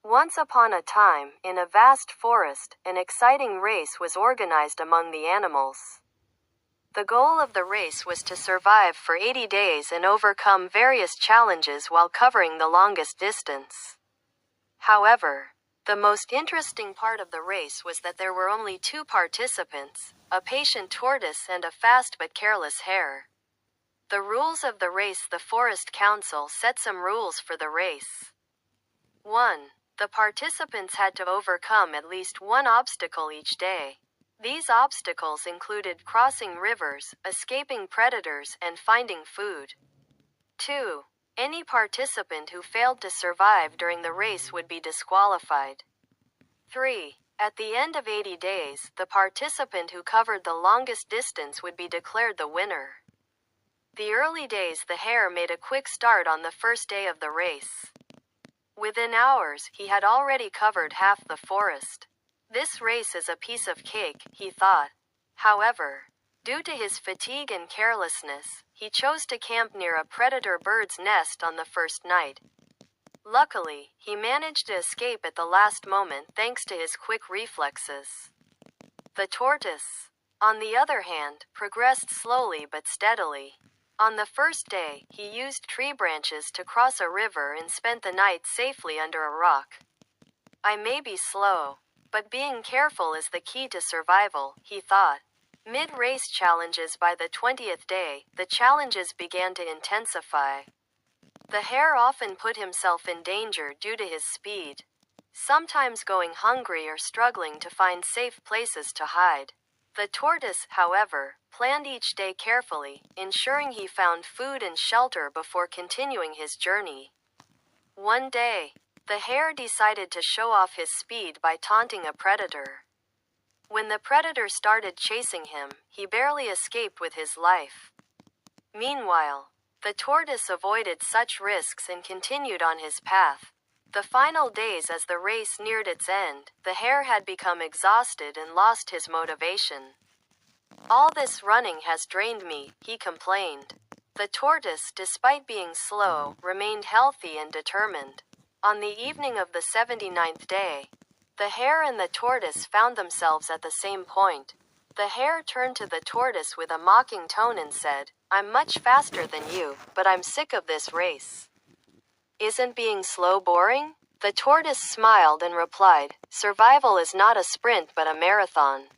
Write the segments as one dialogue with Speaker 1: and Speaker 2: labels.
Speaker 1: Once upon a time, in a vast forest, an exciting race was organized among the animals. The goal of the race was to survive for 80 days and overcome various challenges while covering the longest distance. However, the most interesting part of the race was that there were only two participants, a patient tortoise and a fast but careless hare. The rules of the race. The Forest Council set some rules for the race. 1. The participants had to overcome at least one obstacle each day. These obstacles included crossing rivers, escaping predators, and finding food. 2. Any participant who failed to survive during the race would be disqualified. 3. At the end of 80 days, the participant who covered the longest distance would be declared the winner. The early days, the hare made a quick start on the first day of the race. Within hours, he had already covered half the forest. This race is a piece of cake, he thought. However, due to his fatigue and carelessness, he chose to camp near a predator bird's nest on the first night. Luckily, he managed to escape at the last moment thanks to his quick reflexes. The tortoise, on the other hand, progressed slowly but steadily. On the first day, he used tree branches to cross a river and spent the night safely under a rock. I may be slow, but being careful is the key to survival, he thought. Mid-race challenges. By the 20th day, the challenges began to intensify. The hare often put himself in danger due to his speed, sometimes going hungry or struggling to find safe places to hide. The tortoise, however, planned each day carefully, ensuring he found food and shelter before continuing his journey. One day, the hare decided to show off his speed by taunting a predator. When the predator started chasing him, he barely escaped with his life. Meanwhile, the tortoise avoided such risks and continued on his path. The final days, as the race neared its end, the hare had become exhausted and lost his motivation. All this running has drained me, he complained. The tortoise, despite being slow, remained healthy and determined. On the evening of the 79th day, the hare and the tortoise found themselves at the same point. The hare turned to the tortoise with a mocking tone and said, "I'm much faster than you, but I'm sick of this race. Isn't being slow boring?" The tortoise smiled and replied, "Survival is not a sprint but a marathon.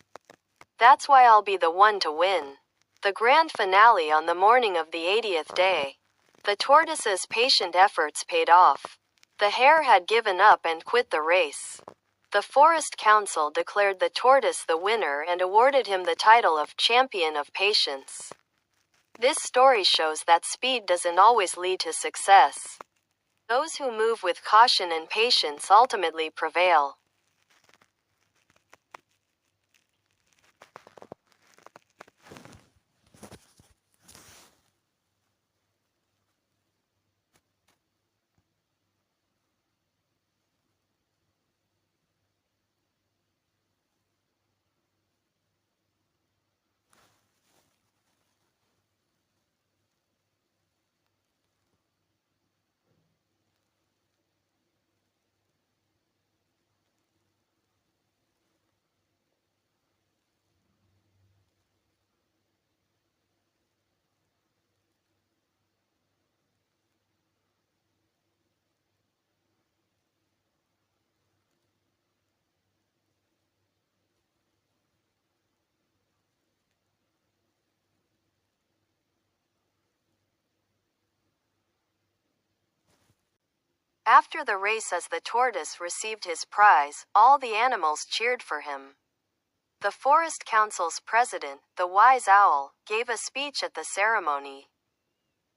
Speaker 1: That's why I'll be the one to win." The grand finale. On the morning of the 80th day, the tortoise's patient efforts paid off. The hare had given up and quit the race. The Forest Council declared the tortoise the winner and awarded him the title of Champion of Patience. This story shows that speed doesn't always lead to success. Those who move with caution and patience ultimately prevail. After the race, as the tortoise received his prize, all the animals cheered for him. The Forest Council's president, the wise owl, gave a speech at the ceremony.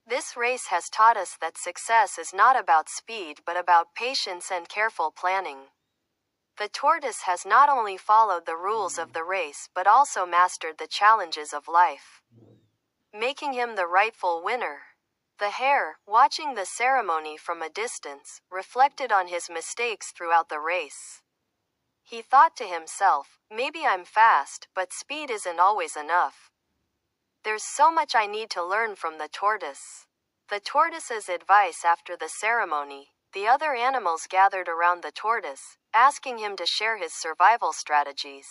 Speaker 1: This race has taught us that success is not about speed but about patience and careful planning. The tortoise has not only followed the rules of the race but also mastered the challenges of life, making him the rightful winner. The hare, watching the ceremony from a distance, reflected on his mistakes throughout the race. He thought to himself, "Maybe I'm fast, but speed isn't always enough. There's so much I need to learn from the tortoise." The tortoise's advice after the ceremony: the other animals gathered around the tortoise, asking him to share his survival strategies.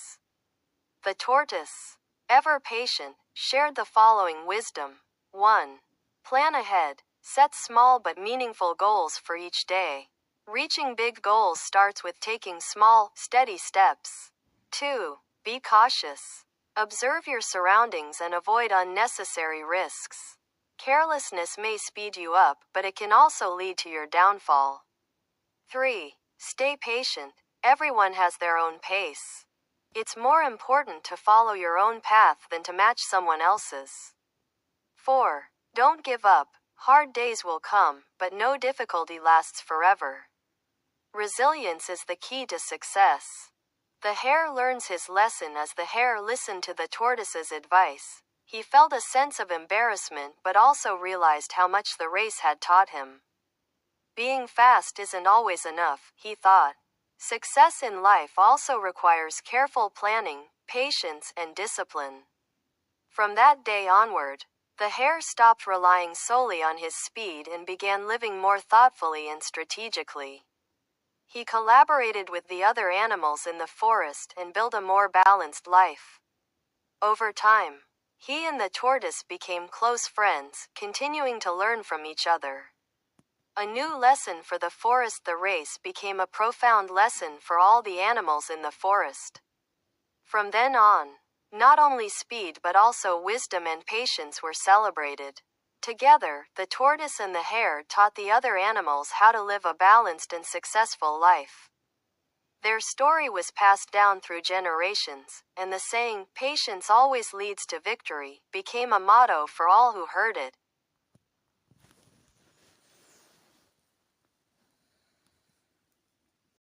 Speaker 1: The tortoise, ever patient, shared the following wisdom. 1. Plan ahead. Set small but meaningful goals for each day. Reaching big goals starts with taking small, steady steps. 2. Be cautious. Observe your surroundings and avoid unnecessary risks. Carelessness may speed you up, but it can also lead to your downfall. 3. Stay patient. Everyone has their own pace. It's more important to follow your own path than to match someone else's. 4. Don't give up. Hard days will come, but no difficulty lasts forever. Resilience is the key to success. The hare learns his lesson as the hare listened to the tortoise's advice. He felt a sense of embarrassment but also realized how much the race had taught him. Being fast isn't always enough, he thought. Success in life also requires careful planning, patience, and discipline. From that day onward, the hare stopped relying solely on his speed and began living more thoughtfully and strategically. He collaborated with the other animals in the forest and built a more balanced life. Over time, he and the tortoise became close friends, continuing to learn from each other. A new lesson for the forest. The race became a profound lesson for all the animals in the forest. From then on, not only speed but also wisdom and patience were celebrated. Together, the tortoise and the hare taught the other animals how to live a balanced and successful life. Their story was passed down through generations, and the saying, "Patience always leads to victory," became a motto for all who heard it.